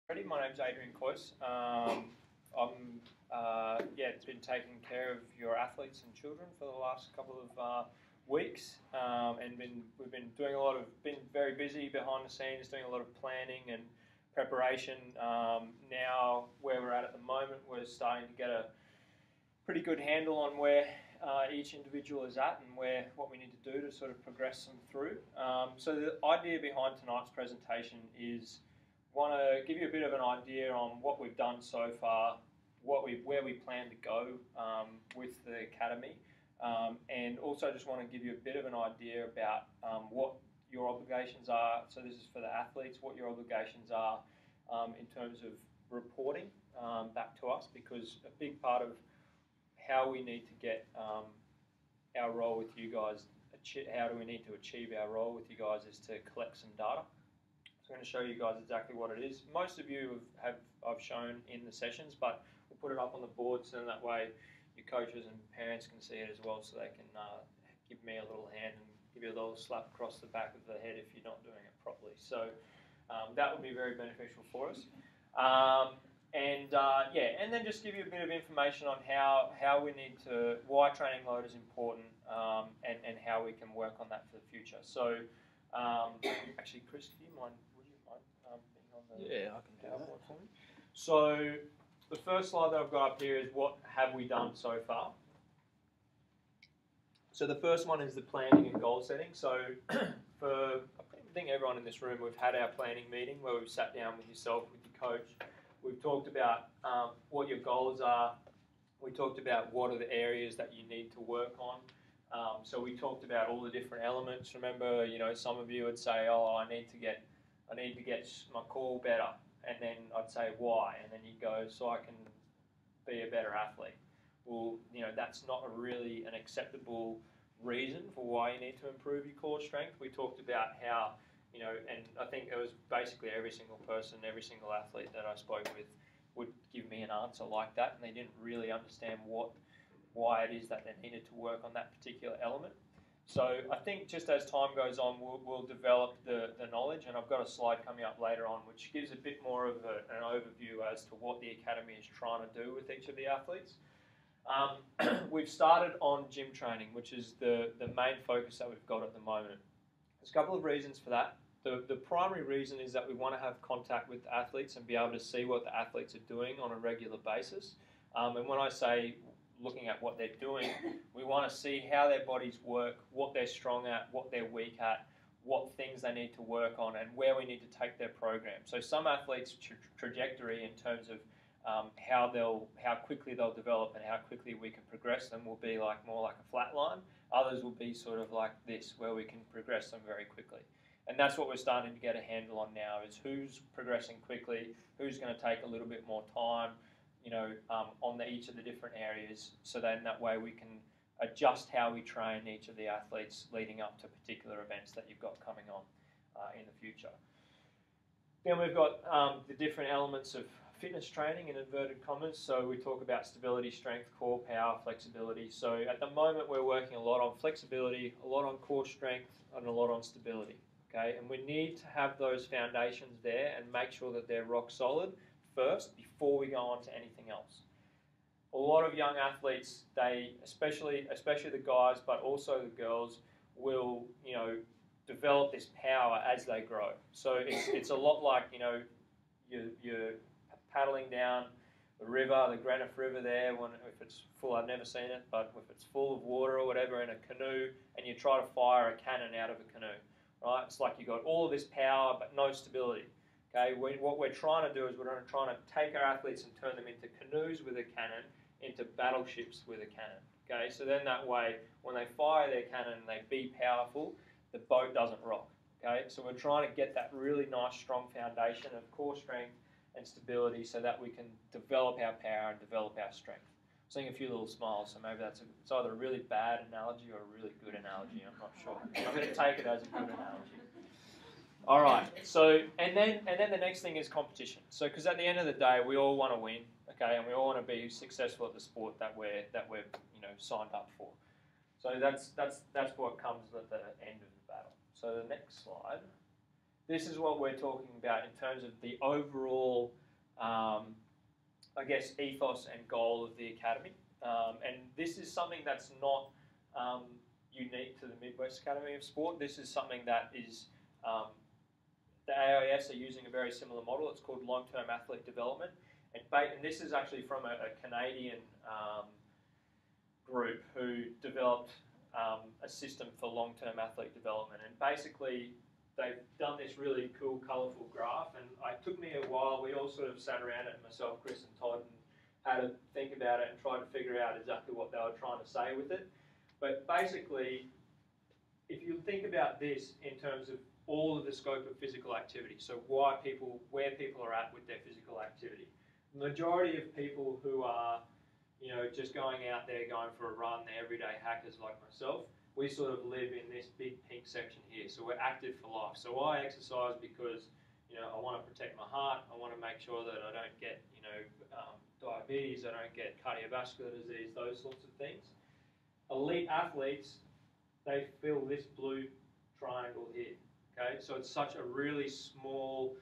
My name's Adrian Close. I'm been taking care of your athletes and children for the last couple of weeks, and we've been doing been very busy behind the scenes, doing a lot of planning and preparation. Now, where we're at the moment, we're starting to get a pretty good handle on where each individual is at and what we need to do to sort of progress them through. So the idea behind tonight's presentation is want to give you a bit of an idea on what we've done so far, where we plan to go with the academy, and also just want to give you a bit of an idea about what your obligations are. So this is for the athletes, what your obligations are in terms of reporting back to us, because a big part of how we need to get our role with you guys, how do we need to achieve our role with you guys, is to collect some data. So I'm going to show you guys exactly what it is. Most of you I've shown in the sessions, but we'll put it up on the board so that way your coaches and parents can see it as well, so they can give me a little hand and give you a little slap across the back of the head if you're not doing it properly. So that would be very beneficial for us. And then just give you a bit of information on how we need to, why training load is important, and how we can work on that for the future. So actually, Chris, would you mind being on the I can do PowerPoint for me? So the first slide that I've got up here is what have we done so far. So the first one is the planning and goal setting. So I think everyone in this room, we've had our planning meeting where we've sat down with yourself, with your coach. We've talked about what your goals are. We talked about what are the areas that you need to work on. So we talked about all the different elements. Remember, some of you would say, "Oh, I need to get my core better," and then I'd say, "Why?" And then you'd go, "So I can be a better athlete." Well, that's not really an acceptable reason for why you need to improve your core strength. We talked about how, and I think it was basically every single person, every single athlete that I spoke with would give me an answer like that, and they didn't really understand why it is that they needed to work on that particular element. So I think just as time goes on, we'll develop the knowledge, and I've got a slide coming up later on which gives a bit more of an overview as to what the academy is trying to do with each of the athletes. We've started on gym training, which is the main focus that we've got at the moment. There's a couple of reasons for that. The primary reason is that we want to have contact with the athletes and be able to see what the athletes are doing on a regular basis. And when I say looking at what they're doing, we want to see how their bodies work, what they're strong at, what they're weak at, what things they need to work on, and where we need to take their program. So some athletes' trajectory in terms of how quickly they'll develop and how quickly we can progress them will be more like a flat line. Others will be sort of like this, where we can progress them very quickly. And that's what we're starting to get a handle on now, is who's progressing quickly, who's going to take a little bit more time, on each of the different areas, so then that way we can adjust how we train each of the athletes leading up to particular events that you've got coming on in the future. Then we've got the different elements of fitness training in inverted commas. So we talk about stability, strength, core, power, flexibility. So at the moment we're working a lot on flexibility, a lot on core strength, and a lot on stability. Okay, and we need to have those foundations there and make sure that they're rock solid first before we go on to anything else. A lot of young athletes, especially the guys, but also the girls, will develop this power as they grow. So it's a lot like you're paddling down the river, the Grenfell River there. If it's full, I've never seen it, but if it's full of water or whatever in a canoe, and you try to fire a cannon out of a canoe, right? It's like you've got all of this power but no stability. Okay, what we're trying to do is we're trying to take our athletes and turn them into canoes with a cannon, into battleships with a cannon. Okay, so then that way, when they fire their cannon and they be powerful, the boat doesn't rock. Okay, so we're trying to get that really nice, strong foundation of core strength and stability, so that we can develop our power and develop our strength. I'm seeing a few little smiles, so maybe it's either a really bad analogy or a really good analogy. I'm not sure. I'm going to take it as a good analogy. All right. So and then the next thing is competition. So because at the end of the day, we all want to win, okay, and we all want to be successful at the sport that we're signed up for. So that's what comes at the end of the battle. So the next slide this is what we're talking about in terms of the overall, I guess, ethos and goal of the academy. And this is something that's not unique to the Midwest Academy of Sport. This is something that is, the AIS are using a very similar model. It's called long-term athlete development. And this is actually from a Canadian group who developed a system for long-term athlete development. And basically, they've done this really cool, colourful graph. And it took me a while. We all sort of sat around it, myself, Chris and Todd, and had to think about it and try to figure out exactly what they were trying to say with it. But basically, if you think about this in terms of all of the scope of physical activity, so where people are at with their physical activity. The majority of people who are, just going out there, going for a run, they're everyday hackers like myself, we sort of live in this big pink section here. So we're active for life. So I exercise because, I want to protect my heart. I want to make sure that I don't get, diabetes, I don't get cardiovascular disease, those sorts of things. Elite athletes, they fill this blue triangle here. Okay, so it's such a really small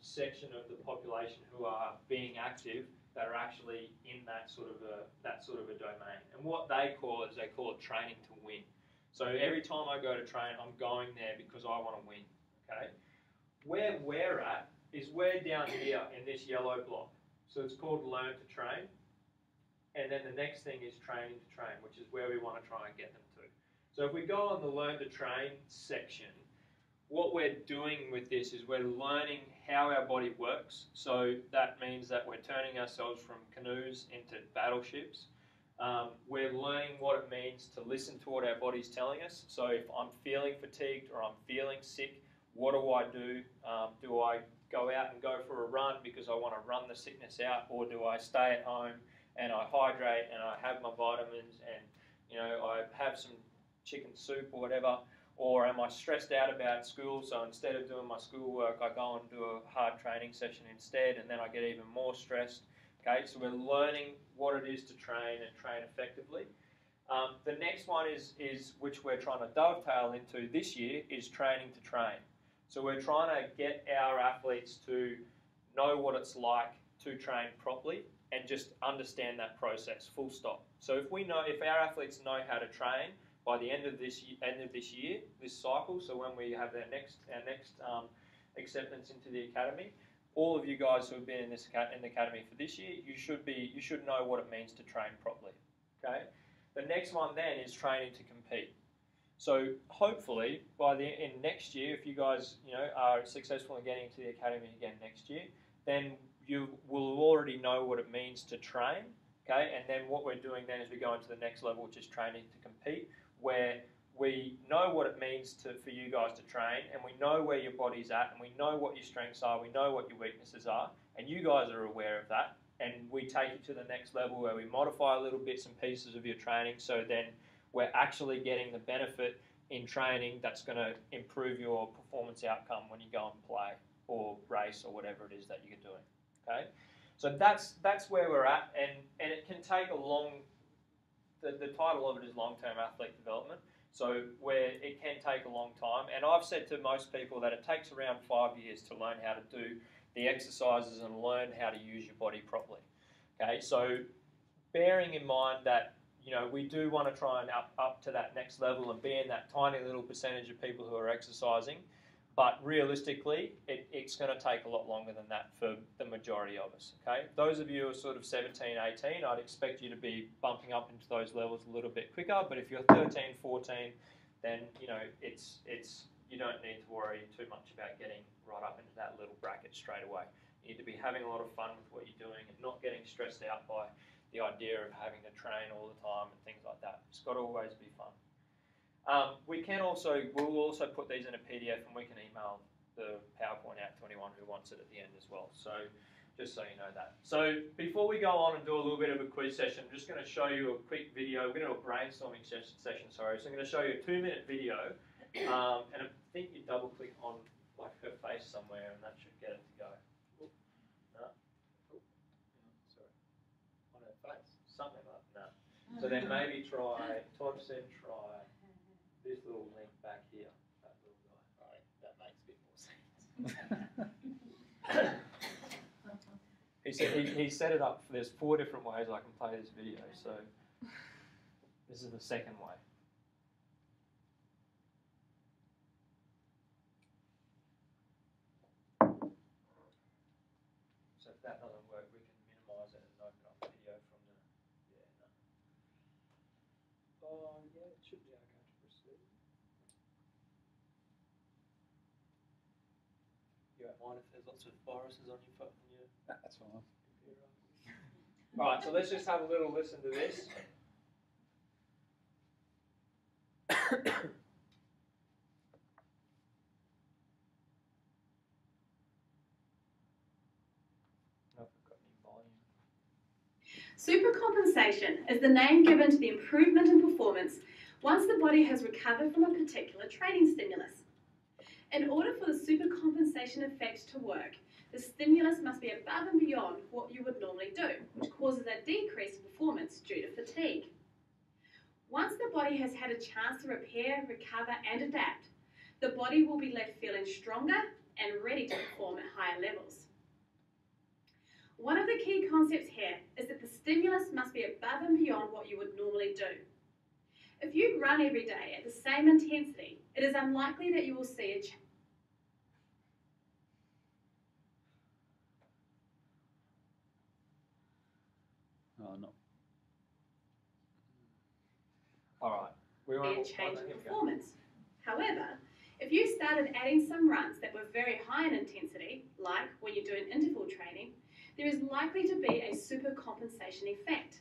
section of the population who are being active that are actually in that sort of a domain. And what they call it training to win. So every time I go to train, I'm going there because I want to win. Okay, where we're at is we're down here in this yellow block. So it's called learn to train. And then the next thing is training to train, which is where we want to try and get them to. So if we go on the learn to train section, what we're doing with this is we're learning how our body works. So that means that we're turning ourselves from canoes into battleships. We're learning what it means to listen to what our body's telling us. So if I'm feeling fatigued or I'm feeling sick, what do I do? Do I go out and go for a run because I want to run the sickness out, or do I stay at home and I hydrate and I have my vitamins and I have some chicken soup or whatever? Or am I stressed out about school, so instead of doing my schoolwork, I go and do a hard training session instead, and then I get even more stressed? Okay, so we're learning what it is to train and train effectively. The next one is which we're trying to dovetail into this year, is training to train. So we're trying to get our athletes to know what it's like to train properly and just understand that process, full stop. So if our athletes know how to train, by the end of this year, this cycle, so when we have our next acceptance into the academy, all of you guys who have been in the academy for this year, you should know what it means to train properly. Okay. The next one then is training to compete. So hopefully in next year, if you guys are successful in getting into the academy again next year, then you will already know what it means to train. Okay, and then what we're doing then is we go into the next level, which is training to compete, where we know what it means for you guys to train, and we know where your body's at, and we know what your strengths are, we know what your weaknesses are, and you guys are aware of that, and we take it to the next level where we modify little bits and pieces of your training, so then we're actually getting the benefit in training that's going to improve your performance outcome when you go and play or race or whatever it is that you're doing. Okay, so that's where we're at, and it can take a long. The title of it is long-term athlete development, so where it can take a long time. And I've said to most people that it takes around 5 years to learn how to do the exercises and learn how to use your body properly. Okay, so bearing in mind that we do want to try and up to that next level and be in that tiny little percentage of people who are exercising, but realistically, it's going to take a lot longer than that for the majority of us. Okay, those of you who are sort of 17, 18, I'd expect you to be bumping up into those levels a little bit quicker. But if you're 13, 14, then you don't need to worry too much about getting right up into that little bracket straight away. You need to be having a lot of fun with what you're doing and not getting stressed out by the idea of having to train all the time and things like that. It's got to always be fun. We'll also put these in a PDF, and we can email the PowerPoint out to anyone who wants it at the end as well. So just so you know that. So before we go on and do a little bit of a quiz session, I'm just going to show you a quick video. We're going to do a brainstorming session. So I'm going to show you a 2-minute video, and I think you double click on like her face somewhere, and that should get it to go. No. Sorry. On her face, something like that. So then maybe try. Todd said try. This little link back here, that little guy. Right, that makes a bit more sense. He set it up. There's 4 different ways I can play this video, so this is the second way. So if that doesn't work, we can minimize it and open up video from the. Yeah, no. Oh, yeah, it should be okay to proceed. You don't mind if there's lots of viruses on your phone? That's fine. Alright, so let's just have a little listen to this. Supercompensation is the name given to the improvement in performance once the body has recovered from a particular training stimulus. In order for the supercompensation effect to work, the stimulus must be above and beyond what you would normally do, which causes a decrease in performance due to fatigue. Once the body has had a chance to repair, recover and adapt, the body will be left feeling stronger and ready to perform at higher levels. One of the key concepts here is that the stimulus must be above and beyond what you would normally do. If you run every day at the same intensity, it is unlikely that you will see a change. Oh, no. Alright. We want A change in performance. However, if you started adding some runs that were very high in intensity, like when you're doing interval training, there is likely to be a supercompensation effect.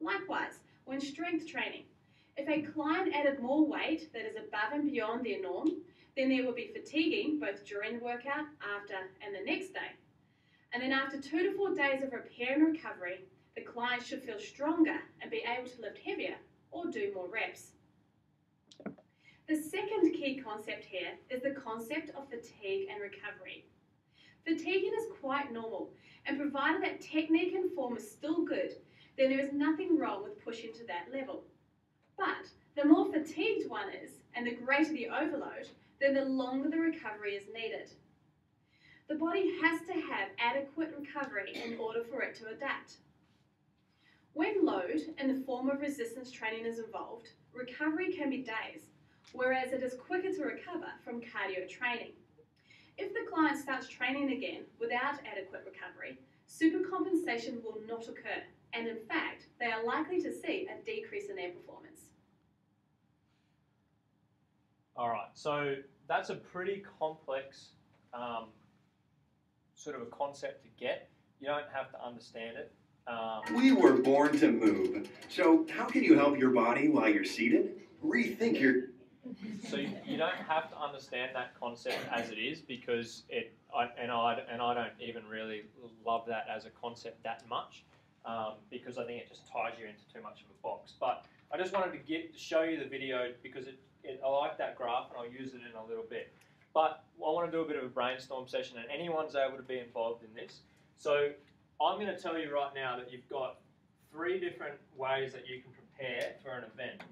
Likewise, when strength training, if a client added more weight that is above and beyond their norm, then there will be fatiguing both during the workout, after, and the next day. And then after 2 to 4 days of repair and recovery, the client should feel stronger and be able to lift heavier or do more reps. The second key concept here is the concept of fatigue and recovery. Fatiguing is quite normal, and provided that technique and form is still good, then there is nothing wrong with pushing to that level. But the more fatigued one is, and the greater the overload, then the longer the recovery is needed. The body has to have adequate recovery in order for it to adapt. When load in the form of resistance training is involved, recovery can be days, whereas it is quicker to recover from cardio training. If the client starts training again without adequate recovery, supercompensation will not occur, and in fact, they are likely to see a decrease in their performance. Alright, so that's a pretty complex sort of a concept to get. You don't have to understand it. We were born to move. So how can you help your body while you're seated? Rethink your... So you don't have to understand that concept as it is, because I don't even really love that as a concept that much, because I think it just ties you into too much of a box. But I just wanted to show you the video because I like that graph and I'll use it in a little bit. But I want to do a bit of a brainstorm session, and anyone's able to be involved in this. So I'm going to tell you right now that you've got 3 different ways that you can prepare for an event.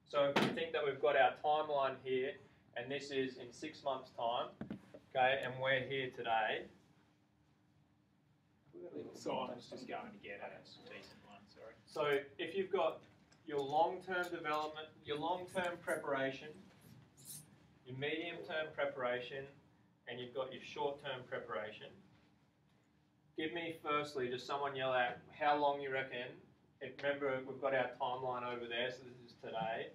So if you think that we've got our timeline here, and this is in 6 months' time, okay, and we're here today. Simon's just going to get a decent one, sorry. So if you've got your long-term development, your long-term preparation, your medium-term preparation, and you've got your short-term preparation, give me firstly, just someone yell out how long you reckon. Remember, we've got our timeline over there, so this is today,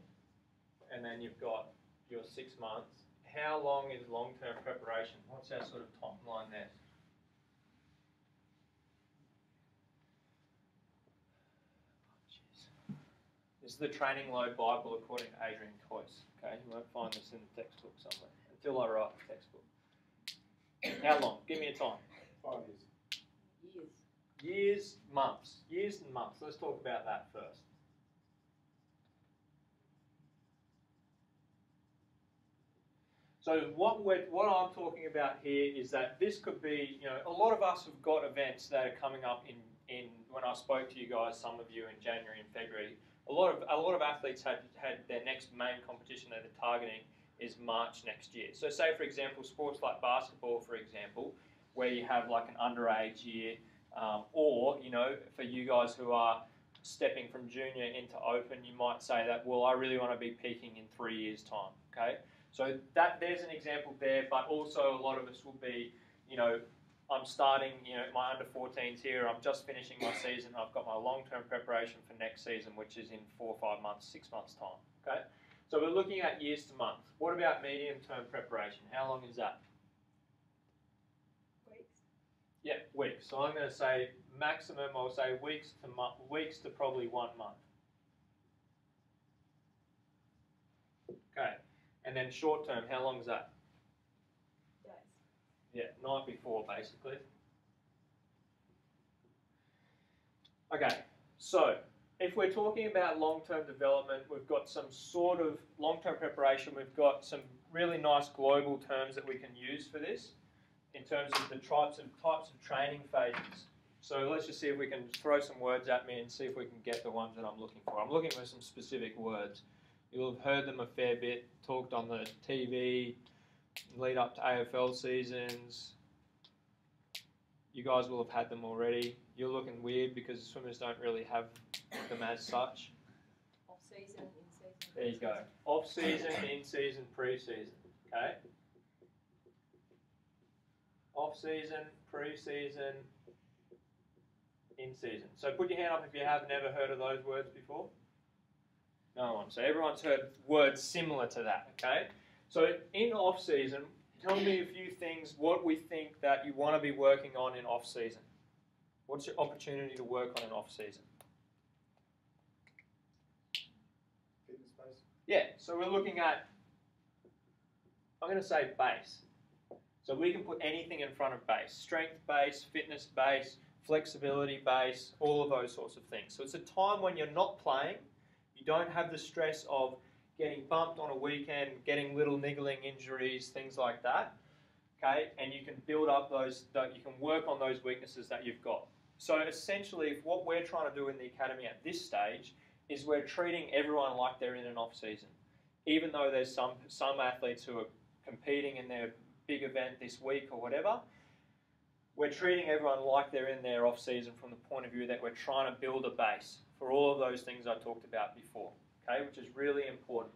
and then you've got your 6 months. How long is long-term preparation? What's our sort of timeline there? This is the Training Load Bible according to Adrian Coyce. Okay, you won't find this in the textbook somewhere until I write the textbook. How long? Give me a time. 5 years. Years, months. Years and months. Let's talk about that first. So what I'm talking about here is that this could be, a lot of us have got events that are coming up in when I spoke to you guys, some of you in January and February. A lot of athletes had their next main competition that they're targeting is March next year. So say, for example, sports like basketball, for example, where you have like an underage year, or, you know, for you guys who are stepping from junior into open, you might say that, well, I really want to be peaking in 3 years' time, okay? So there's an example there, but also a lot of us will be, you know, I'm starting, you know, my under-14s here, I'm just finishing my season, I've got my long-term preparation for next season, which is in 4 or 5 months, 6 months' time, okay? So we're looking at years to month. What about medium-term preparation? How long is that? Weeks. Yeah, weeks. So I'm going to say maximum, I'll say weeks to probably 1 month. Okay. And then short-term, how long is that? Days. Yeah, night before, basically. Okay, so if we're talking about long-term development, we've got some sort of long-term preparation. We've got some really nice global terms that we can use for this in terms of the types of training phases. So let's just see if we can throw some words at me and see if we can get the ones that I'm looking for. I'm looking for some specific words. You'll have heard them a fair bit, talked on the TV, lead up to AFL seasons. You guys will have had them already. You're looking weird because swimmers don't really have them as such. Off-season, in-season. There you go. Off-season, in-season, pre-season. Okay? Off-season, pre-season, in-season. So put your hand up if you have never heard of those words before. No one. So everyone's heard words similar to that, okay? So in off-season, tell me a few things, what we think that you want to be working on in off-season. What's your opportunity to work on in off-season? Fitness base. Yeah, so we're looking at, I'm going to say base. So we can put anything in front of base. Strength base, fitness base, flexibility base, all of those sorts of things. So it's a time when you're not playing, you don't have the stress of getting bumped on a weekend, getting little niggling injuries, things like that, okay? And you can build up those, you can work on those weaknesses that you've got. So essentially, what we're trying to do in the academy at this stage is we're treating everyone like they're in an off-season. Even though there's some athletes who are competing in their big event this week or whatever, we're treating everyone like they're in their off-season from the point of view that we're trying to build a base for all of those things I talked about before, okay, which is really important.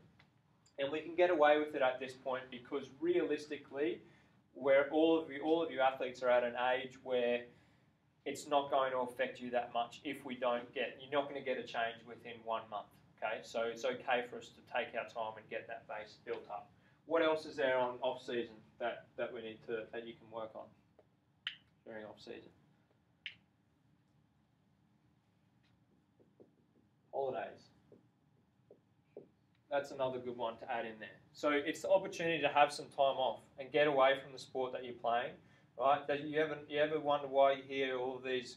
And we can get away with it at this point because realistically, where all of you athletes are at an age where it's not going to affect you that much if we don't get, you're not going to get a change within 1 month, okay? So it's okay for us to take our time and get that base built up. What else is there on off-season that we need to, that you can work on during off-season? Holidays. That's another good one to add in there. So it's the opportunity to have some time off and get away from the sport that you're playing, right? That you ever wonder why you hear all of these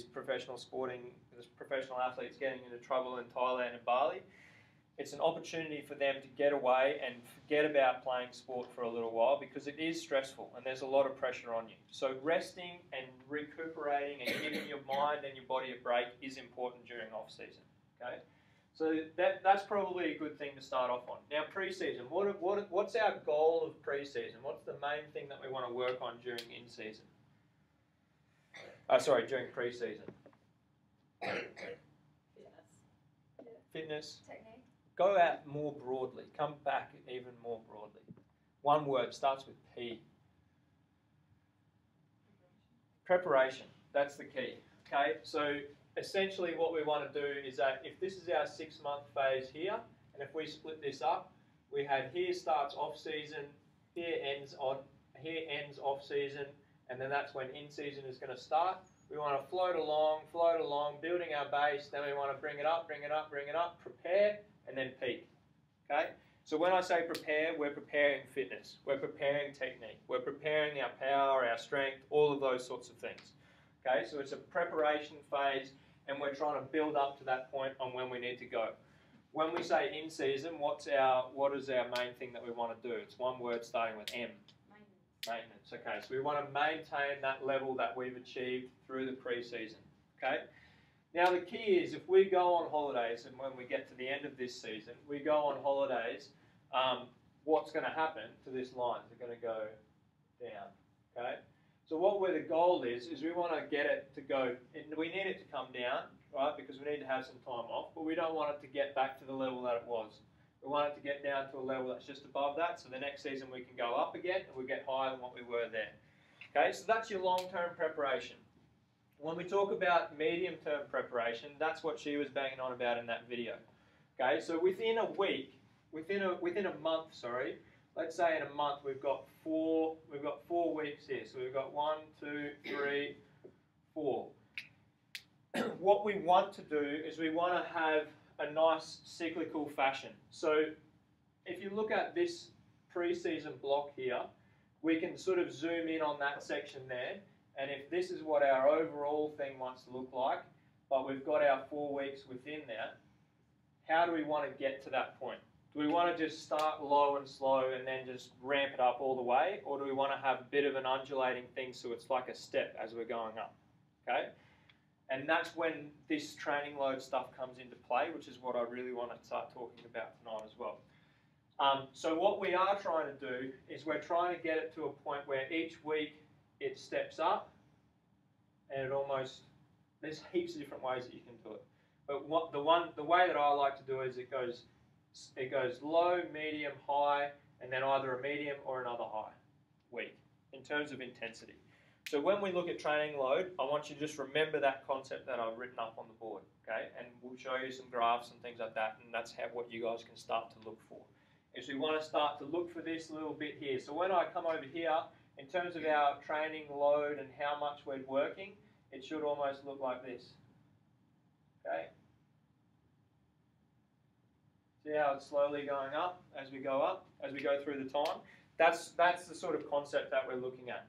professional athletes getting into trouble in Thailand and Bali? It's an opportunity for them to get away and forget about playing sport for a little while because it is stressful and there's a lot of pressure on you. So resting and recuperating and giving your mind and your body a break is important during off-season, okay? So that's probably a good thing to start off on. Now, pre-season, what's our goal of pre-season? What's the main thing that we want to work on during in-season? During pre-season. Fitness. Technique. Go out more broadly. Come back even more broadly. One word starts with P. Preparation. That's the key. Okay, so essentially what we want to do is that if this is our 6-month phase here, and if we split this up, we had here starts off-season, here ends off-season, and then that's when in-season is going to start. We want to float along, building our base, then we want to bring it up, prepare, and then peak, okay? So when I say prepare, we're preparing fitness, we're preparing technique, we're preparing our power, our strength, all of those sorts of things, okay? So it's a preparation phase, and we're trying to build up to that point on when we need to go. When we say in season, what is our main thing that we want to do? It's one word starting with M. Maintenance. Okay, so we want to maintain that level that we've achieved through the pre-season, okay? Now the key is if we go on holidays, and when we get to the end of this season, we go on holidays, what's going to happen to this line? They're going to go down. Okay. So where the goal is we want to get it to go. We need it to come down, right? Because we need to have some time off, but we don't want it to get back to the level that it was. We want it to get down to a level that's just above that, so the next season we can go up again and we get higher than what we were there. Okay, so that's your long-term preparation. When we talk about medium-term preparation, that's what she was banging on about in that video. Okay, so within a week, within a month, sorry, let's say in a month we've got 4 weeks here. So we've got 1, 2, 3, 4. What we want to do is we want to have a nice cyclical fashion. So if you look at this pre-season block here, we can sort of zoom in on that section there, and if this is what our overall thing wants to look like, but we've got our 4 weeks within there, how do we want to get to that point? Do we want to just start low and slow and then just ramp it up all the way, or do we want to have a bit of an undulating thing so it's like a step as we're going up? Okay? And that's when this training load stuff comes into play, which is what I really want to start talking about tonight as well. So what we are trying to do is we're trying to get it to a point where each week it steps up, and there's heaps of different ways that you can do it. But the way that I like to do it is it goes low, medium, high, and then either a medium or another high week in terms of intensity. So when we look at training load, I want you to just remember that concept that I've written up on the board, okay? And we'll show you some graphs and things like that, and that's what you guys can start to look for. Is we want to start to look for this little bit here. So when I come over here, in terms of our training load and how much we're working, it should almost look like this, okay? See how it's slowly going up as we go through the time? That's the sort of concept that we're looking at.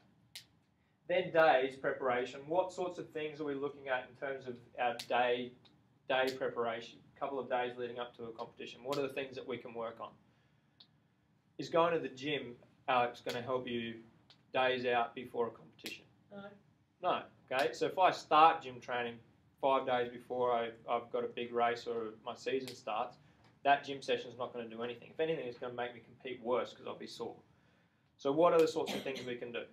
Then days preparation. What sorts of things are we looking at in terms of our day preparation? A couple of days leading up to a competition. What are the things that we can work on? Is going to the gym, Alex, going to help you days out before a competition? No. Okay. So if I start gym training 5 days before I've got a big race or my season starts, that gym session is not going to do anything. If anything, it's going to make me compete worse because I'll be sore. So what are the sorts of things we can do?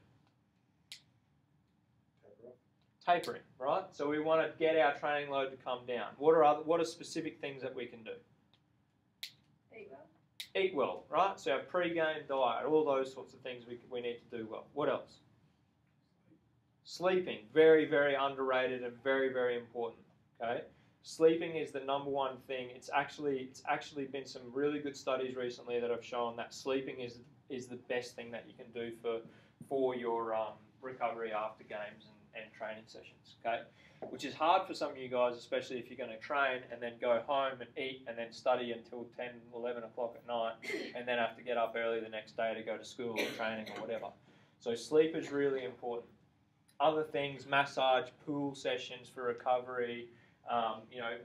Tapering, right? So we want to get our training load to come down. What are specific things that we can do? Eat well. Eat well, right? So our pre-game diet, all those sorts of things we need to do well. What else? Sleeping, very, very underrated and very, very important. Okay, sleeping is the #1 thing. It's actually been some really good studies recently that have shown that sleeping is the best thing that you can do for your recovery after games and training sessions, okay? Which is hard for some of you guys, especially if you're going to train and then go home and eat and then study until 10, 11 o'clock at night and then have to get up early the next day to go to school or training or whatever. So sleep is really important. Other things, massage, pool sessions for recovery,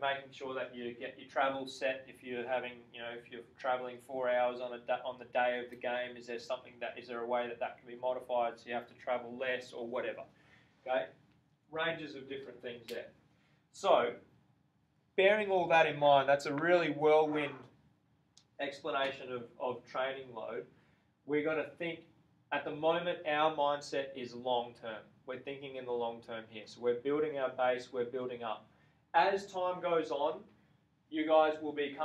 making sure that you get your travel set. If you're traveling 4 hours on the day of the game, is there a way that can be modified so you have to travel less or whatever? Okay, ranges of different things there. So, bearing all that in mind, that's a really whirlwind explanation of training load. We're going to think, at the moment, our mindset is long term. We're thinking in the long term here. So we're building our base, we're building up. As time goes on, you guys will be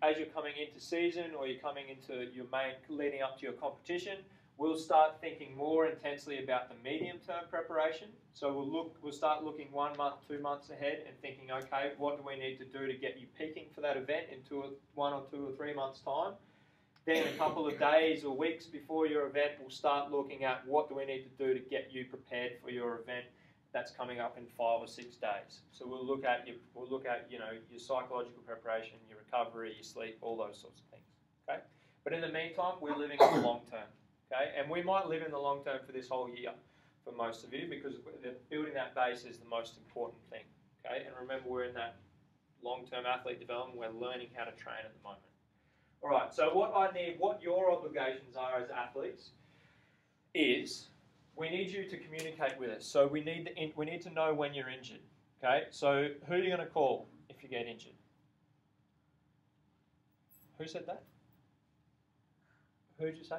as you're coming into season or you're coming into your leading up to your competition, we'll start thinking more intensely about the medium-term preparation. So we'll start looking 1 month, 2 months ahead and thinking, okay, what do we need to do to get you peaking for that event in 1 or 2 or 3 months' time? Then a couple of days or weeks before your event, we'll start looking at what do we need to do to get you prepared for your event that's coming up in 5 or 6 days. So we'll look at your psychological preparation, your recovery, your sleep, all those sorts of things. Okay, but in the meantime, we're living in the long term. Okay, and we might live in the long term for this whole year for most of you because building that base is the most important thing. Okay, and remember we're in that long-term athlete development. We're learning how to train at the moment. All right, so what your obligations are as athletes is we need you to communicate with us. So we need to know when you're injured. Okay, so who are you going to call if you get injured? Who said that? Who'd you say?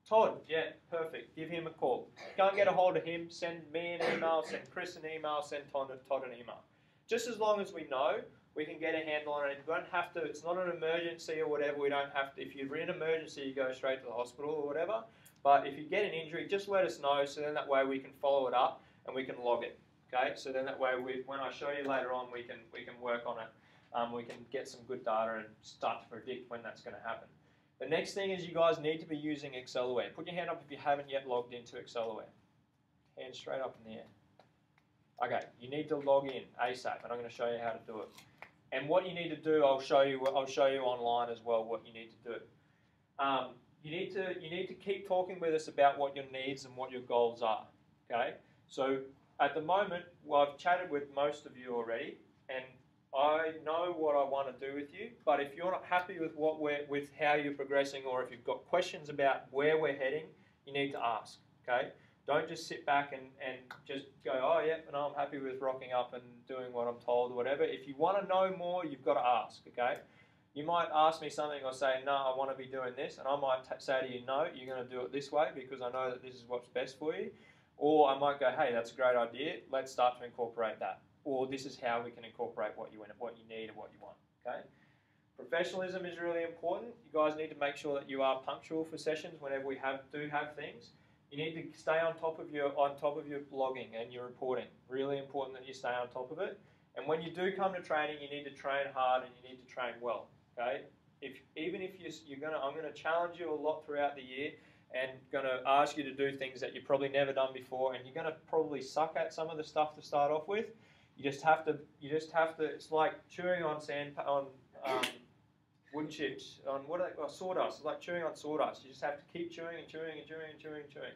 Todd, yeah, perfect. Give him a call. Can't get a hold of him, send me an email, send Chris an email, send Todd an email. Just as long as we know, we can get a handle on it. You don't have to, it's not an emergency or whatever, we don't have to, if you're in an emergency, you go straight to the hospital or whatever. But if you get an injury, just let us know, so then that way we can follow it up and we can log it. Okay, so then that way when I show you later on, we can work on it. We can get some good data and start to predict when that's going to happen. The next thing is you guys need to be using Excelaware. Put your hand up if you haven't yet logged into Excelaware. Hand straight up in the air. Okay, you need to log in ASAP, and I'm going to show you how to do it. And what you need to do, I'll show you online as well what you need to do. You need to keep talking with us about what your needs and what your goals are. Okay, so at the moment, well, I've chatted with most of you already, and I know what I want to do with you, but if you're not happy with with how you're progressing, or if you've got questions about where we're heading, you need to ask, okay? Don't just sit back and just go, oh yeah, no, I'm happy with rocking up and doing what I'm told or whatever. If you want to know more, you've got to ask, okay? You might ask me something or say, no, I want to be doing this, and I might say to you, no, you're going to do it this way because I know that this is what's best for you. Or I might go, hey, that's a great idea, let's start to incorporate that. Or this is how we can incorporate what you need and what you want. Okay. Professionalism is really important. You guys need to make sure that you are punctual for sessions whenever we do have things. You need to stay on top of your blogging and your reporting. Really important that you stay on top of it. And when you do come to training, you need to train hard and you need to train well. Okay. I'm going to challenge you a lot throughout the year and going to ask you to do things that you've probably never done before, and you're going to probably suck at some of the stuff to start off with. You just have to. It's like chewing on wood chips, sawdust. It's like chewing on sawdust. You just have to keep chewing and chewing and chewing and chewing and chewing.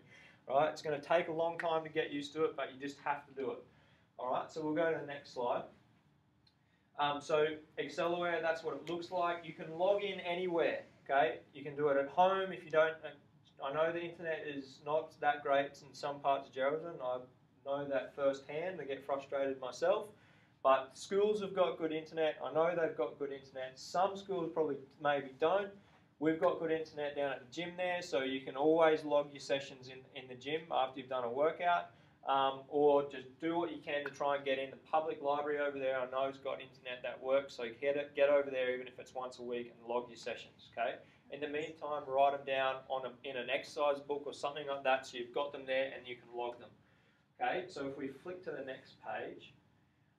Right? It's going to take a long time to get used to it, but you just have to do it. All right. So we'll go to the next slide. So Excelaware, that's what it looks like. You can log in anywhere. Okay. You can do it at home if you don't. I know the internet is not that great in some parts of Geraldton. I know that firsthand. I get frustrated myself. But schools have got good internet. I know they've got good internet. Some schools probably maybe don't. We've got good internet down at the gym there, so you can always log your sessions in the gym after you've done a workout. Or just do what you can to try and get in the public library over there. I know it's got internet that works, so get over there even if it's once a week and log your sessions, okay? In the meantime, write them down in an exercise book or something like that so you've got them there and you can log them. Okay, so if we flick to the next page,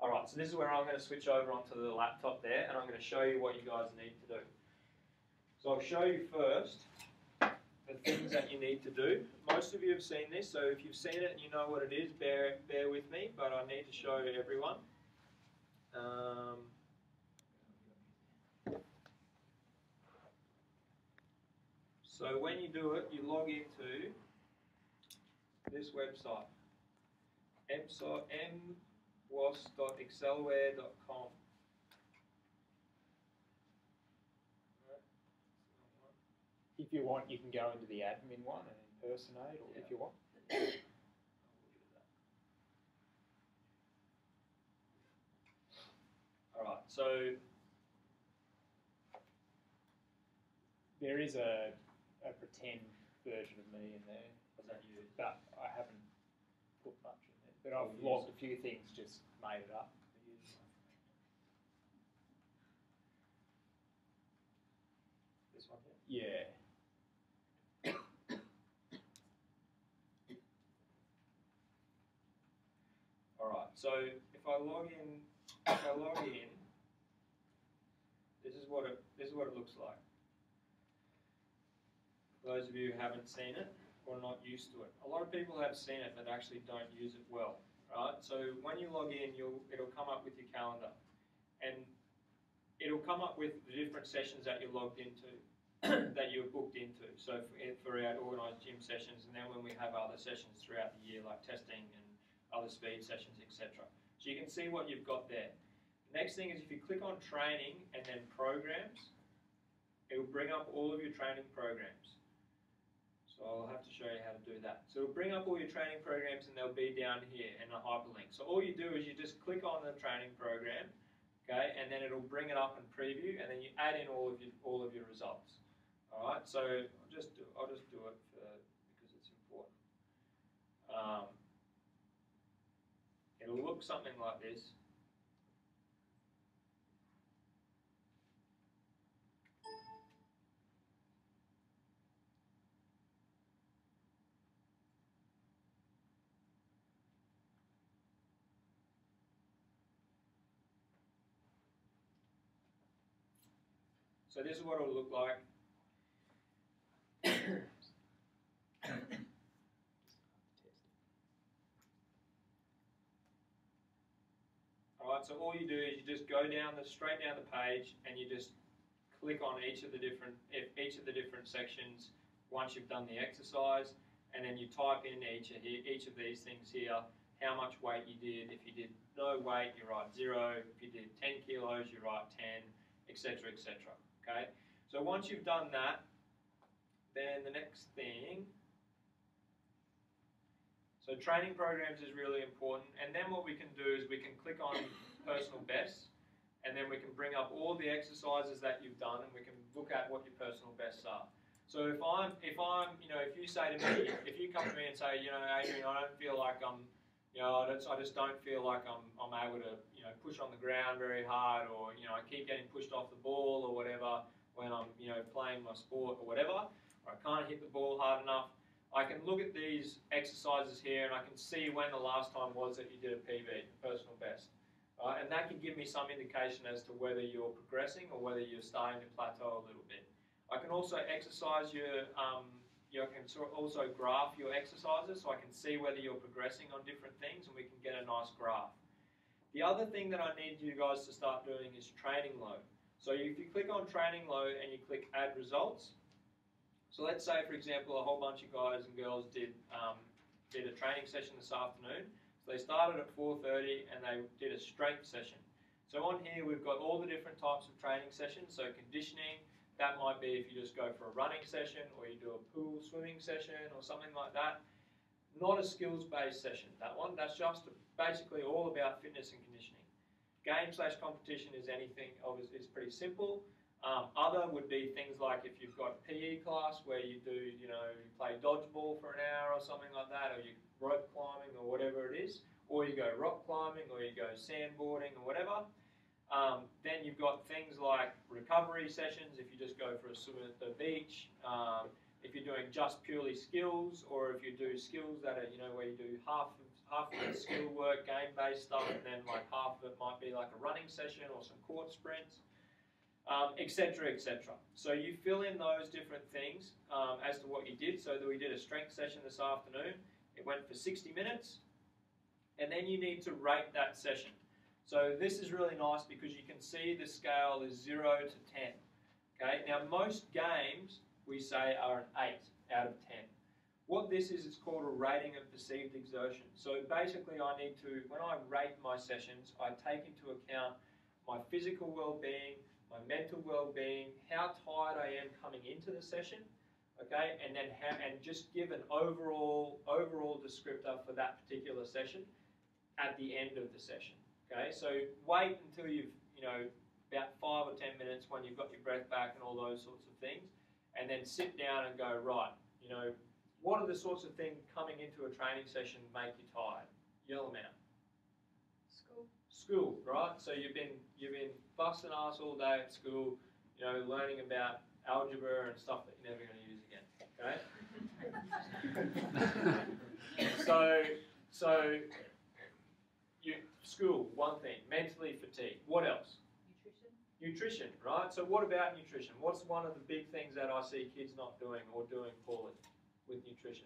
all right, so this is where I'm going to switch over onto the laptop there and I'm going to show you what you guys need to do. So I'll show you first the things that you need to do. Most of you have seen this, so if you've seen it and you know what it is, bear with me, but I need to show everyone. So when you do it, you log into this website, MWAS.excelaware.com. If you want, you can go into the admin one and impersonate, or if you want. All right, so there is a pretend version of me in there, that you but I haven't put much in there. But I've logged a few things, just made it up. this one here? Yeah. All right, so if I log in, this is what it looks like. For those of you who haven't seen it or not used to it, a lot of people have seen it but actually don't use it well. Right? So when you log in, it'll come up with your calendar, and it'll come up with the different sessions that you're logged into, that you're booked into. So for our organised gym sessions, and then when we have other sessions throughout the year, like testing and other speed sessions, etc. So you can see what you've got there. The next thing is if you click on training and then programs, it will bring up all of your training programs. So I'll have to show you how to do that. So it'll bring up all your training programs and they'll be down here in a hyperlink. So all you do is you just click on the training program, okay, and then it'll bring it up and preview, and then you add in all of your results. All right, so I'll just do it because it's important. It'll look something like this. So this is what it'll look like. Alright, so all you do is you just go straight down the page and you just click on each of the different sections once you've done the exercise, and then you type in each of these things here, how much weight you did. If you did no weight, you write 0. If you did 10 kilos, you write 10, etc., etc. Okay? So once you've done that, then the next thing, so training programs is really important, and then what we can do is we can click on personal bests, and then we can bring up all the exercises that you've done, and we can look at what your personal bests are. So if you say to me, if you come to me and say, Adrian, I don't feel like I just don't feel like I'm able to, push on the ground very hard, or I keep getting pushed off the ball or whatever when I'm, playing my sport or whatever, or I can't hit the ball hard enough. I can look at these exercises here and I can see when the last time was that you did a PB, personal best. And that can give me some indication as to whether you're progressing or whether you're starting to plateau a little bit. I can also exercise I can also graph your exercises, so I can see whether you're progressing on different things, and we can get a nice graph. The other thing that I need you guys to start doing is training load. So if you click on training load and you click add results, so let's say, for example, a whole bunch of guys and girls did a training session this afternoon. So they started at 4:30 and they did a strength session. So on here we've got all the different types of training sessions. So conditioning, that might be if you just go for a running session or you do a pool swimming session or something like that. Not a skills-based session, that one. That's just basically all about fitness and conditioning. Game/competition is anything, obviously, it's pretty simple. Other would be things like if you've got PE class where you do, you play dodgeball for an hour or something like that, or you rope climbing or whatever it is, or you go rock climbing, or you go sandboarding or whatever. Then you've got things like recovery sessions if you just go for a swim at the beach. If you're doing just purely skills, or if you do skills that are, where you do half of the skill work, game-based stuff, and then like half of it might be like a running session or some court sprints, etc., etc. So you fill in those different things as to what you did. So that we did a strength session this afternoon. It went for 60 minutes, and then you need to rate that session. So this is really nice because you can see the scale is 0 to 10. Okay, now most games we say are an 8 out of 10. What this is, it's called a rating of perceived exertion. So basically I need to, when I rate my sessions, I take into account my physical well-being, my mental well-being, how tired I am coming into the session, okay, and then just give an overall descriptor for that particular session at the end of the session. Okay, so wait until you've, about 5 or 10 minutes when you've got your breath back and all those sorts of things, and then sit down and go, right, what are the sorts of things coming into a training session make you tired? Yell them out. School, right? So you've been busting ass all day at school, learning about algebra and stuff that you're never going to use again. Okay. So school, one thing. Mentally fatigued. What else? Nutrition, right? So what about nutrition? What's one of the big things that I see kids not doing or doing poorly with nutrition?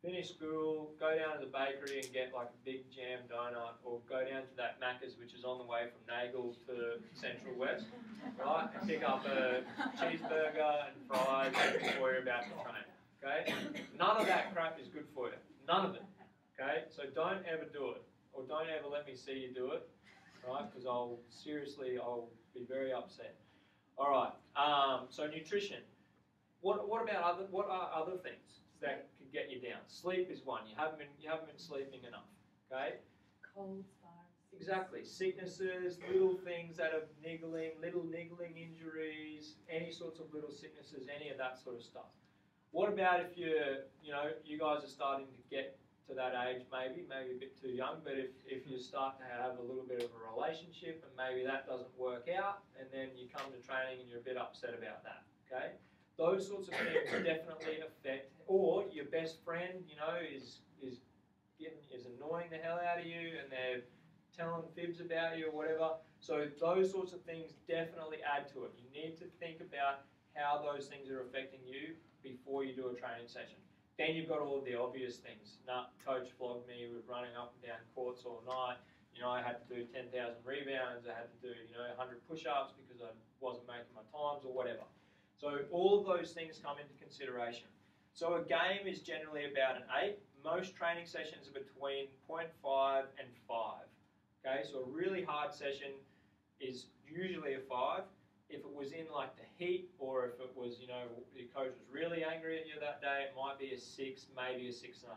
Finish school, go down to the bakery and get like a big jam donut, or go down to that Macca's, which is on the way from Nagel to Central West, right? And pick up a cheeseburger and fries before you're about to train, okay? None of that crap is good for you. None of it, okay? So don't ever do it, or don't ever let me see you do it, right? Because I'll be very upset. All right, so nutrition. What are other things that could get you down? Sleep is one. You haven't been sleeping enough. Okay. Cold spars. Exactly. Sicknesses, little things that are little niggling injuries, any sorts of little sicknesses, any of that sort of stuff. What about if you guys are starting to get to that age, maybe a bit too young, but if you start to have a little bit of a relationship and maybe that doesn't work out, and then you come to training and you're a bit upset about that, okay? Those sorts of things definitely affect, or your best friend, is annoying the hell out of you and they're telling fibs about you or whatever. So those sorts of things definitely add to it. You need to think about how those things are affecting you before you do a training session. Then you've got all of the obvious things. Coach flogged me with running up and down courts all night. I had to do 10,000 rebounds. I had to do 100 push-ups because I wasn't making my times or whatever. So all of those things come into consideration. So a game is generally about an 8. Most training sessions are between 0.5 and 5. Okay, so a really hard session is usually a 5. If it was in like the heat, or if it was, your coach was really angry at you that day, it might be a 6, maybe a 6.5.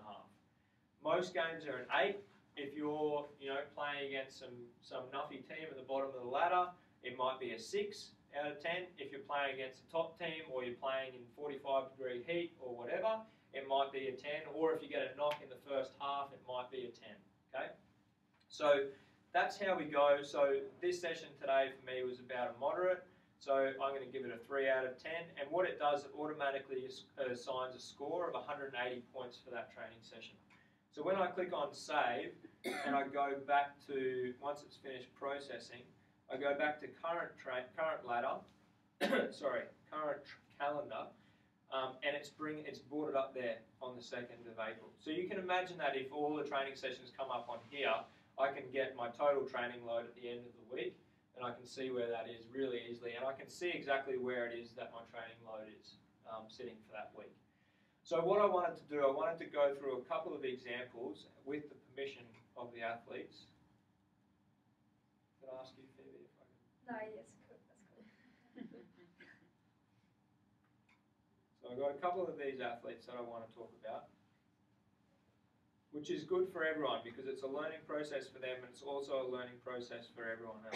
Most games are an 8. If you're, playing against some nuffy team at the bottom of the ladder, it might be a 6 out of 10. If you're playing against a top team, or you're playing in 45-degree heat or whatever, it might be a 10. Or if you get a knock in the first half, it might be a 10. Okay, so that's how we go. So this session today for me was about a moderate. So I'm going to give it a 3 out of 10, and what it does, it automatically assigns a score of 180 points for that training session. So when I click on save, and I go back to, once it's finished processing, I go back to current ladder, current calendar, and it's brought it up there on the 2nd of April. So you can imagine that if all the training sessions come up on here, I can get my total training load at the end of the week, and I can see where that is really easily, and I can see exactly where it is that my training load is sitting for that week. So what I wanted to do, I wanted to go through a couple of examples with the permission of the athletes. Could I ask you, Phoebe, if I could? No, yes, cool. That's cool. So I've got a couple of these athletes that I want to talk about, which is good for everyone because it's a learning process for them, and it's also a learning process for everyone else.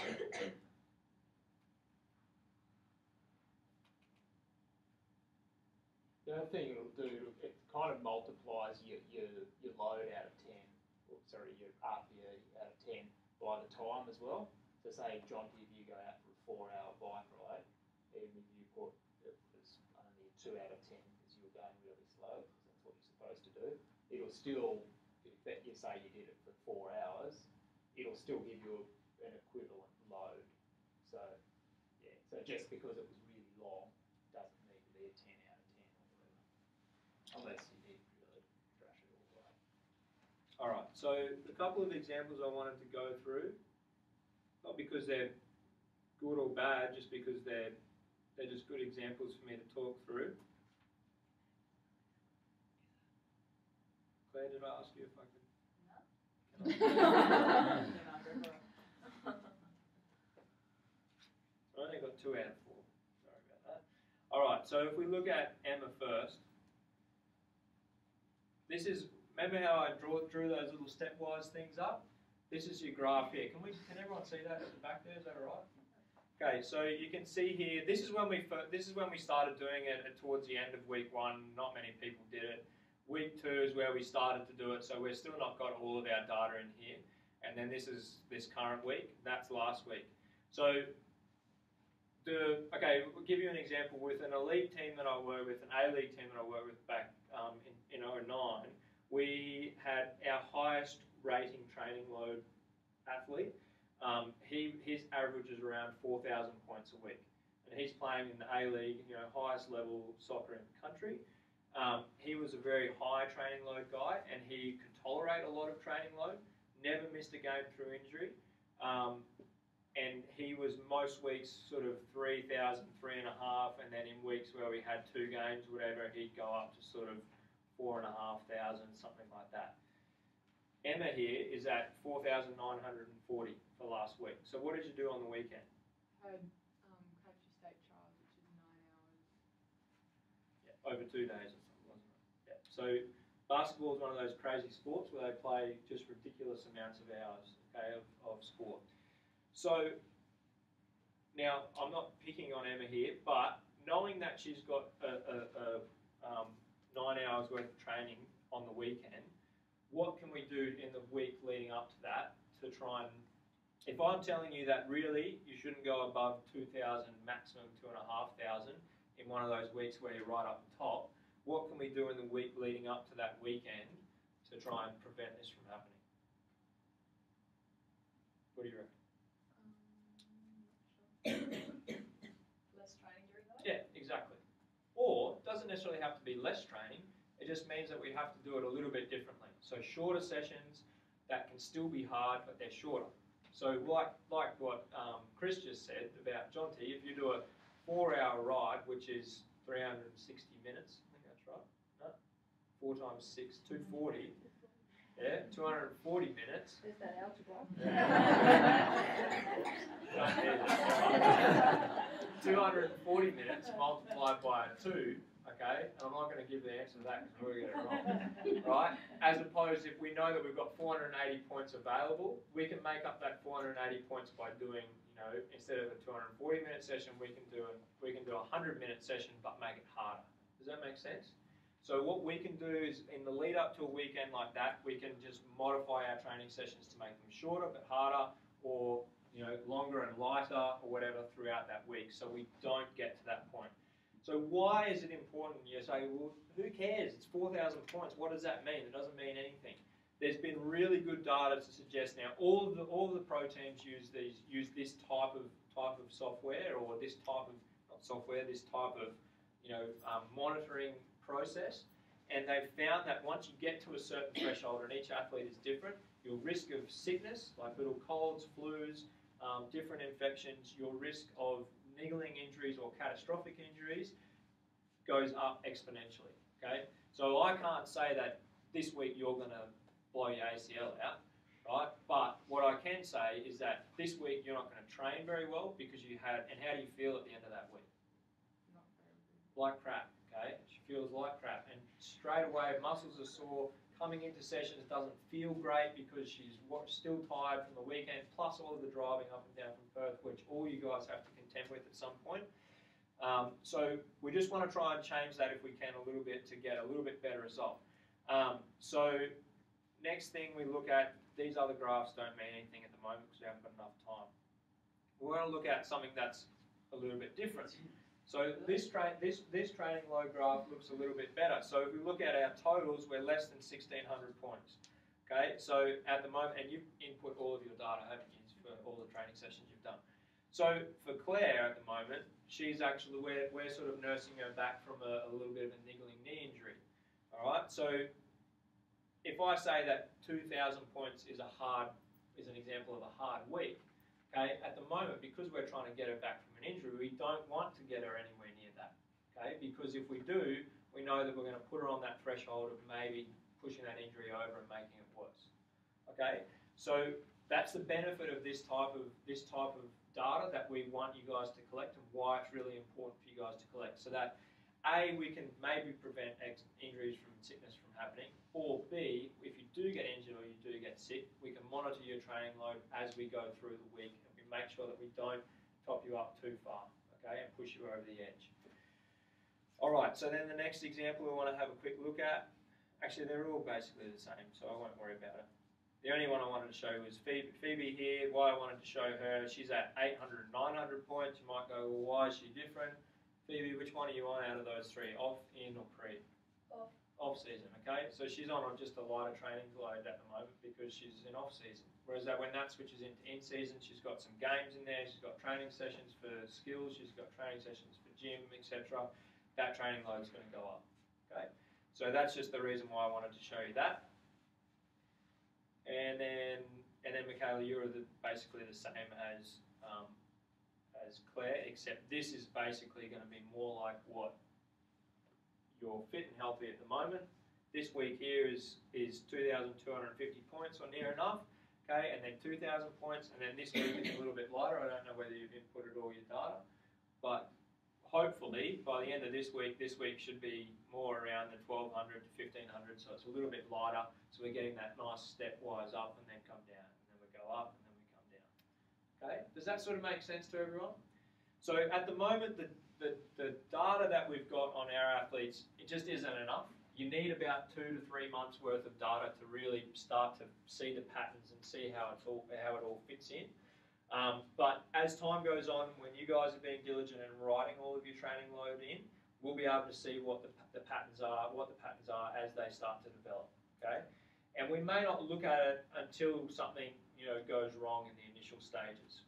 The other thing it'll do, it kind of multiplies your load out of 10, or sorry, your RPE out of 10 by the time as well. So say, John, if you go out for a 4-hour bike ride, even if you put it was only a 2 out of 10 because you were going really slow, because that's what you're supposed to do, it'll still, if you say you did it for 4 hours, it'll still give you an equivalent load. So, yeah, so just because it was really long doesn't need to be a 10 out of 10 or whatever, unless you did really thrash it all the way. All right, so a couple of examples I wanted to go through, not because they're good or bad, just because they're just good examples for me to talk through. Claire, did I ask you if I could? No. I only got 2 out of 4. Sorry about that. All right, so if we look at Emma first, this is, remember how I drew those little stepwise things up? This is your graph here. Can everyone see that at the back there? Is that all right? Okay, so you can see here. This is when we started doing it towards the end of week 1. Not many people did it. Week 2 is where we started to do it. So we're still not got all of our data in here. And then this is this current week. That's last week. So we'll give you an example with an elite team that I work with, an A-League team that I worked with back in 2009. We had our highest rating training load athlete. His average is around 4,000 points a week, and he's playing in the A-League, highest level soccer in the country. He was a very high training load guy, and he could tolerate a lot of training load. Never missed a game through injury, and he was most weeks sort of 3,000, 3.5, and then in weeks where we had 2 games, whatever, he'd go up to sort of 4,500, something like that. Emma here is at 4,940 for last week. So what did you do on the weekend? I had country state trials, which is 9 hours. Yeah, over 2 days or something, wasn't it? Yeah. So basketball is one of those crazy sports where they play just ridiculous amounts of hours. okay, of sport. So now I'm not picking on Emma here, but knowing that she's got 9 hours worth of training on the weekend, what can we do in the week leading up to that to try and, if I'm telling you that really you shouldn't go above 2,000, maximum 2,500 in one of those weeks where you're right up the top, what can we do in the week leading up to that weekend to try and prevent this from happening? What do you reckon? Less training during the week? Yeah, exactly. Or, it doesn't necessarily have to be less training, it just means that we have to do it a little bit differently. So shorter sessions that can still be hard, but they're shorter. So like what Chris just said about Jonty, if you do a 4-hour ride, which is 360 minutes, I think that's right, no? 4 times 6, 240, yeah, 240 minutes. There's that algebra. 240 minutes multiplied by 2, okay, and I'm not going to give the answer to that because we're going to get it wrong, right? As opposed, if we know that we've got 480 points available, we can make up that 480 points by doing, instead of a 240-minute session, we can do a 100-minute session, but make it harder. Does that make sense? So what we can do is, in the lead up to a weekend like that, we can just modify our training sessions to make them shorter but harder, or longer and lighter, or whatever throughout that week, so we don't get to that point. So why is it important? You say, well, who cares? It's 4,000 points. What does that mean? It doesn't mean anything. There's been really good data to suggest now all of the pro teams use this type of software, or this type of monitoring process, and they've found that once you get to a certain threshold, and each athlete is different, your risk of sickness, like little colds, flus, different infections, your risk of niggling injuries or catastrophic injuries goes up exponentially. Okay, so I can't say that this week you're going to blow your ACL out, right? But what I can say is that this week you're not going to train very well because you had. And how do you feel at the end of that week? Not very good. Like crap. Okay, she feels like crap, and straight away muscles are sore. Coming into sessions doesn't feel great because she's still tired from the weekend, plus all of the driving up and down from Perth, which all you guys have to contend with at some point. So we just want to try and change that if we can a little bit to get a little bit better result. So next thing we look at, these other graphs don't mean anything at the moment because we haven't got enough time. We want to look at something that's a little bit different. So this training load graph looks a little bit better. So if we look at our totals, we're less than 1,600 points. Okay, so at the moment, and you've input all of your data, haven't you, for all the training sessions you've done. So for Claire at the moment, she's actually, we're sort of nursing her back from a little bit of a niggling knee injury. All right, so if I say that 2,000 points is an example of a hard week, okay, at the moment, because we're trying to get her back from an injury, we don't want to get her anywhere near that, okay, because if we do, we know that we're going to put her on that threshold of maybe pushing that injury over and making it worse, okay. So that's the benefit of this type of data that we want you guys to collect, and why it's really important for you guys to collect, so that A, we can maybe prevent injuries from sickness from happening, or B, if you do get injured or you do get sick, we can monitor your training load as we go through the week, and we make sure that we don't top you up too far, okay, and push you over the edge. All right, so then the next example we want to have a quick look at, actually they're all basically the same, so I won't worry about it. The only one I wanted to show was Phoebe here. Why I wanted to show her, she's at 800, 900 points. You might go, well, why is she different? Phoebe, which one are you on out of those three? Off, in, or pre? Off. Off season, okay? So she's on just a lighter training load at the moment because she's in off season. Whereas when that switches into in season, she's got some games in there, she's got training sessions for skills, she's got training sessions for gym, etc. That training load's going to go up, okay? So that's just the reason why I wanted to show you that. And then Michaela, you're basically the same as Claire, except this is basically going to be more like what you're fit and healthy at the moment. This week here is 2,250 points or near enough, okay, and then 2,000 points, and then this week is a little bit lighter. I don't know whether you've inputted all your data, but hopefully by the end of this week should be more around the 1,200 to 1,500, so it's a little bit lighter, so we're getting that nice stepwise up and then come down, and then we go go up and then we come down. Okay, does that sort of make sense to everyone? So at the moment, the data that we've got on our athletes, it just isn't enough. You need about 2 to 3 months worth of data to really start to see the patterns and see how it all fits in. But as time goes on, when you guys are being diligent and writing all of your training load in, we'll be able to see what the patterns are, as they start to develop. Okay, and we may not look at it until something goes wrong in the initial stages,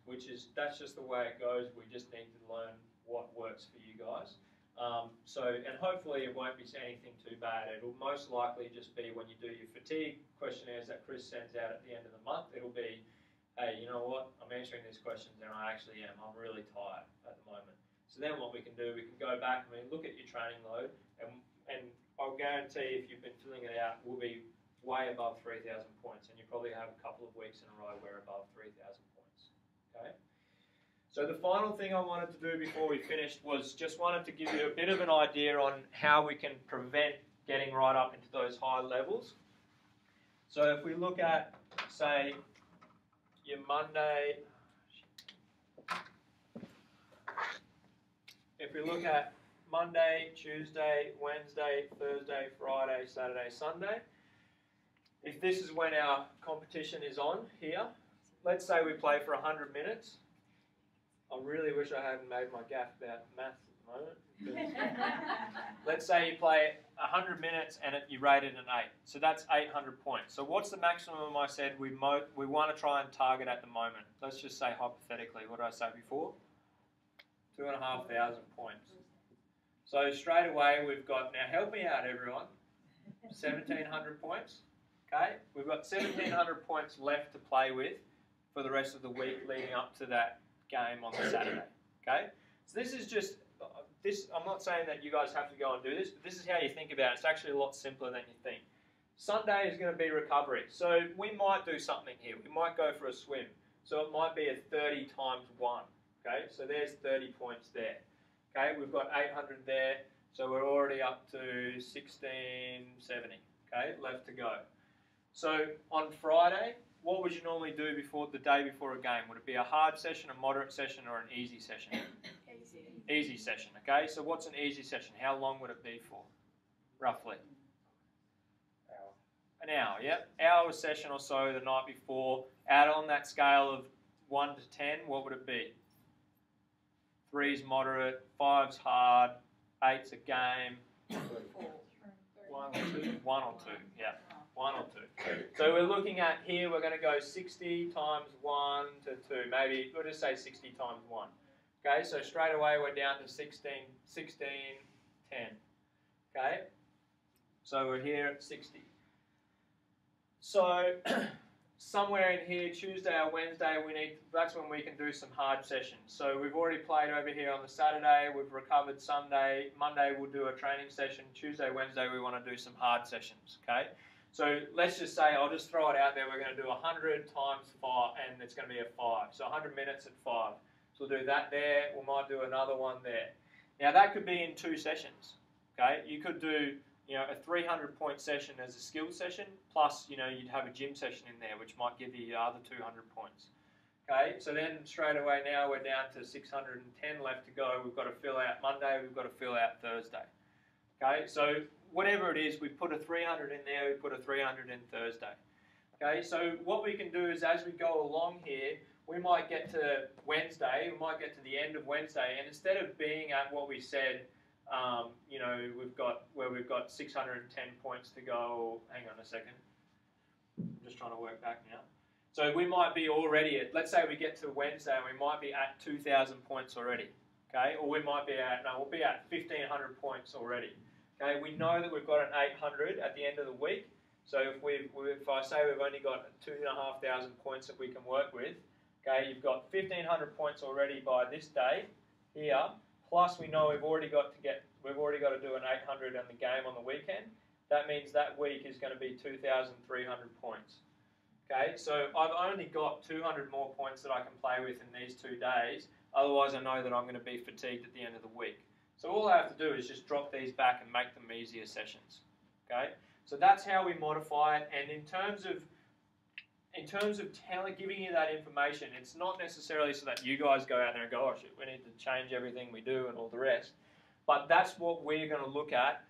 that's just the way it goes. We just need to learn what works for you guys. And hopefully it won't be anything too bad. It'll most likely just be when you do your fatigue questionnaires that Chris sends out at the end of the month, it'll be, hey, you know what, I'm answering these questions and I actually am. I'm really tired at the moment. So then what we can do, we can go back and look at your training load, and I'll guarantee if you've been filling it out, we'll be way above 3,000 points, and you probably have a couple of weeks in a row where above 3,000 points. Okay. So the final thing I wanted to do before we finished was just wanted to give you a bit of an idea on how we can prevent getting right up into those high levels. So if we look at, say, your Monday, if we look at Monday, Tuesday, Wednesday, Thursday, Friday, Saturday, Sunday, if this is when our competition is on here, let's say we play for 100 minutes. I really wish I hadn't made my gaff about maths at the moment. Let's say you play 100 minutes and you rate it an 8. So that's 800 points. So what's the maximum I said we want to try and target at the moment? Let's just say hypothetically, what did I say before? 2,500 points. So straight away we've got, now help me out everyone, 1,700 points. Okay, we've got 1,700 points left to play with for the rest of the week leading up to that game on the Saturday. Okay, so this is just I'm not saying that you guys have to go and do this, but this is how you think about it. It's actually a lot simpler than you think. Sunday is going to be recovery, so we might do something here. We might go for a swim, so it might be a 30 times 1. Okay, so there's 30 points there. Okay, we've got 800 there, so we're already up to 1,670. Okay, left to go. So on Friday, what would you normally do the day before a game? Would it be a hard session, a moderate session, or an easy session? Easy session, okay? So what's an easy session? How long would it be for, roughly? An hour, yeah? Hour session or so the night before. Out on that scale of 1 to 10, what would it be? 3's moderate, 5's hard, 8's a game. 1 or 2, yeah. 1 or 2. So we're looking at here, we're going to go 60 times 1 to 2. Maybe, we'll just say 60 times 1. Okay, so straight away we're down to 16, 10. Okay, so we're here at 60. So somewhere in here, Tuesday or Wednesday, that's when we can do some hard sessions. So we've already played over here on the Saturday, we've recovered Sunday, Monday we'll do a training session, Tuesday, Wednesday we want to do some hard sessions, okay? So let's just say, I'll just throw it out there, we're going to do 100 times 5, and it's going to be a 5. So 100 minutes at 5. So we'll do that there, we might do another one there. Now that could be in 2 sessions, okay? You could do, a 300-point session as a skill session, plus, you'd have a gym session in there, which might give you the other 200 points. Okay, so then straight away now we're down to 610 left to go. We've got to fill out Monday, we've got to fill out Thursday. Okay, so whatever it is, we put a 300 in there, we put a 300 in Thursday. Okay, so what we can do is as we go along here, we might get to Wednesday, we might get to the end of Wednesday, and instead of being at what we said, we've got 610 points to go. Hang on a second. I'm just trying to work back now. So we might be already at, let's say we get to Wednesday and we might be at 2,000 points already. Okay, or we might be at, we'll be at 1,500 points already. Okay, we know that we've got an 800 at the end of the week. So if I say we've only got 2,500 points that we can work with, okay, you've got 1,500 points already by this day here. Plus, we know we've already got to do an 800 on the game on the weekend. That means that week is going to be 2,300 points. Okay, so I've only got 200 more points that I can play with in these 2 days. Otherwise, I know that I'm going to be fatigued at the end of the week. So all I have to do is just drop these back and make them easier sessions. Okay, so that's how we modify it. And in terms of in terms of giving you that information, it's not necessarily so that you guys go out there and go, oh shit, we need to change everything we do and all the rest. But that's what we're going to look at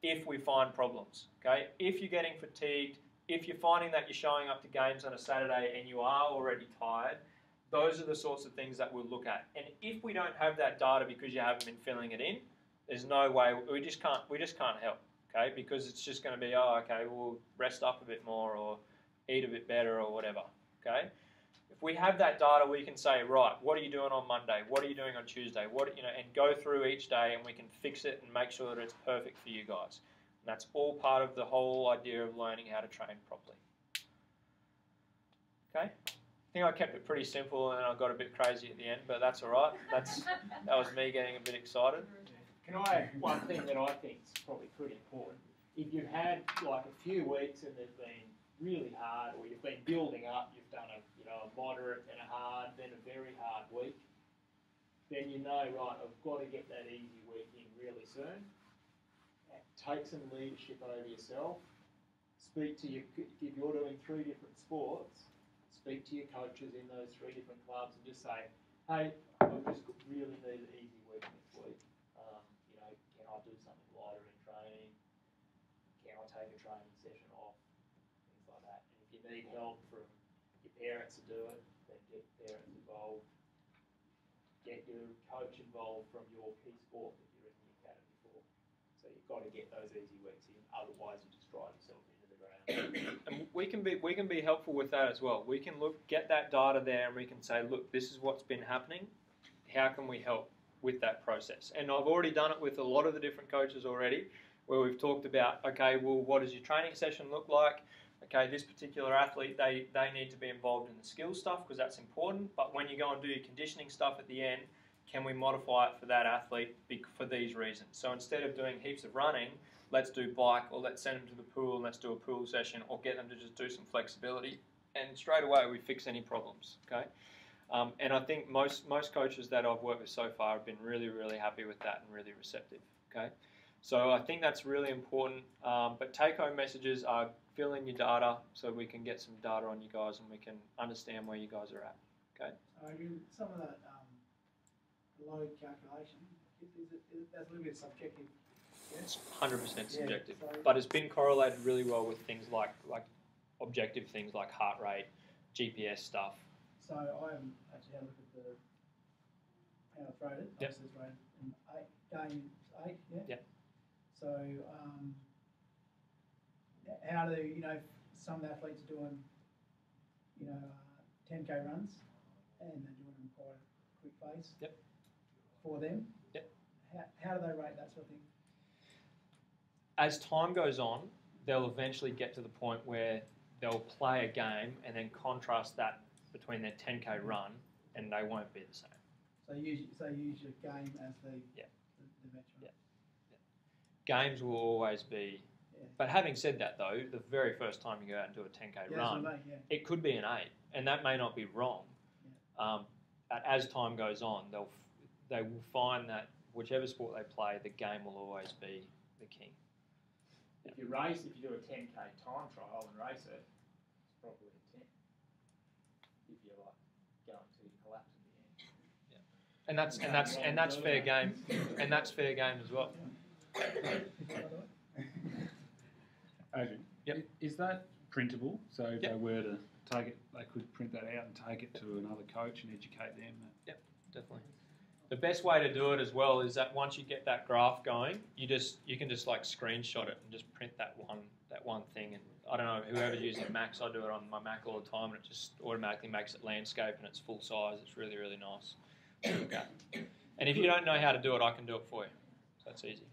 if we find problems. Okay? If you're getting fatigued, if you're finding that you're showing up to games on a Saturday and you are already tired, those are the sorts of things that we'll look at. And if we don't have that data because you haven't been filling it in, there's no way, we just can't help. Okay? Because it's just going to be, oh, okay, we'll rest up a bit more or eat a bit better or whatever. Okay? If we have that data, we can say, right, what are you doing on Monday? What are you doing on Tuesday? And go through each day, and we can fix it and make sure that it's perfect for you guys. And that's all part of the whole idea of learning how to train properly. Okay? I think I kept it pretty simple, and I got a bit crazy at the end, but that's all right. That was me getting a bit excited. Can I add one thing that I think is probably pretty important? If you've had like a few weeks and they've been really hard, or you've been building up, you've done a moderate and a hard, then a very hard week, then you know, right, I've got to get that easy week in really soon. Take some leadership over yourself. Speak to if you're doing 3 different sports, speak to your coaches in those 3 different clubs and just say, hey, I just really need an easy week this week. Can I do something lighter in training? Can I take a training session off? Things like that. And if you need help from your parents to do it, then get parents involved. Get your coach involved from your key sport that you're in the academy for. So you've got to get those easy weeks in, otherwise you just drive yourself into the ground. And we can be helpful with that as well. We can get that data there, and we can say, look, this is what's been happening. How can we help with that process? And I've already done it with a lot of the different coaches already, where we've talked about, okay, well, what does your training session look like? Okay, this particular athlete, they need to be involved in the skill stuff because that's important. But when you go and do your conditioning stuff at the end, can we modify it for that athlete for these reasons? So instead of doing heaps of running, let's do bike, or let's send them to the pool and let's do a pool session, or get them to just do some flexibility. And straight away we fix any problems. Okay, and I think most coaches that I've worked with so far have been really, really happy with that and really receptive. Okay, so I think that's really important. But take-home messages are fill in your data so we can get some data on you guys and we can understand where you guys are at. Okay. Some of that load calculation, that's a little bit subjective. Yeah? It's 100% subjective, so but it's been correlated really well with things like objective things like heart rate, GPS stuff. So I haven't actually had a look at how it's rated. Yep. Obviously it's rated in game 8, yeah? Yep. So how do, some athletes are doing, 10K runs and they're doing them quite a quick pace. Yep. For them. Yep. How do they rate that sort of thing? As time goes on, they'll eventually get to the point where they'll play a game and then contrast that between their 10K run, and they won't be the same. So use your game as the metric. Yeah. Games will always be. Yeah. But having said that, though, the very first time you go out and do a 10K run, it could be an 8, and that may not be wrong. Yeah. As time goes on, they will find that whichever sport they play, the game will always be the king. If you do a 10K time trial and race it, it's probably a 10. If you're going to collapse at the end. And that's fair game, and that's fair game as well. Adrian, yep. Is that printable? So if yep. they were to take it, they could print that out and take it to another coach and educate them. Yep, definitely. The best way to do it as well is that once you get that graph going, you can just like screenshot it and just print that one thing. And I don't know, whoever's using Macs, I do it on my Mac all the time, and it just automatically makes it landscape and it's full size. It's really, really nice to look at. And if you don't know how to do it, I can do it for you. So that's easy.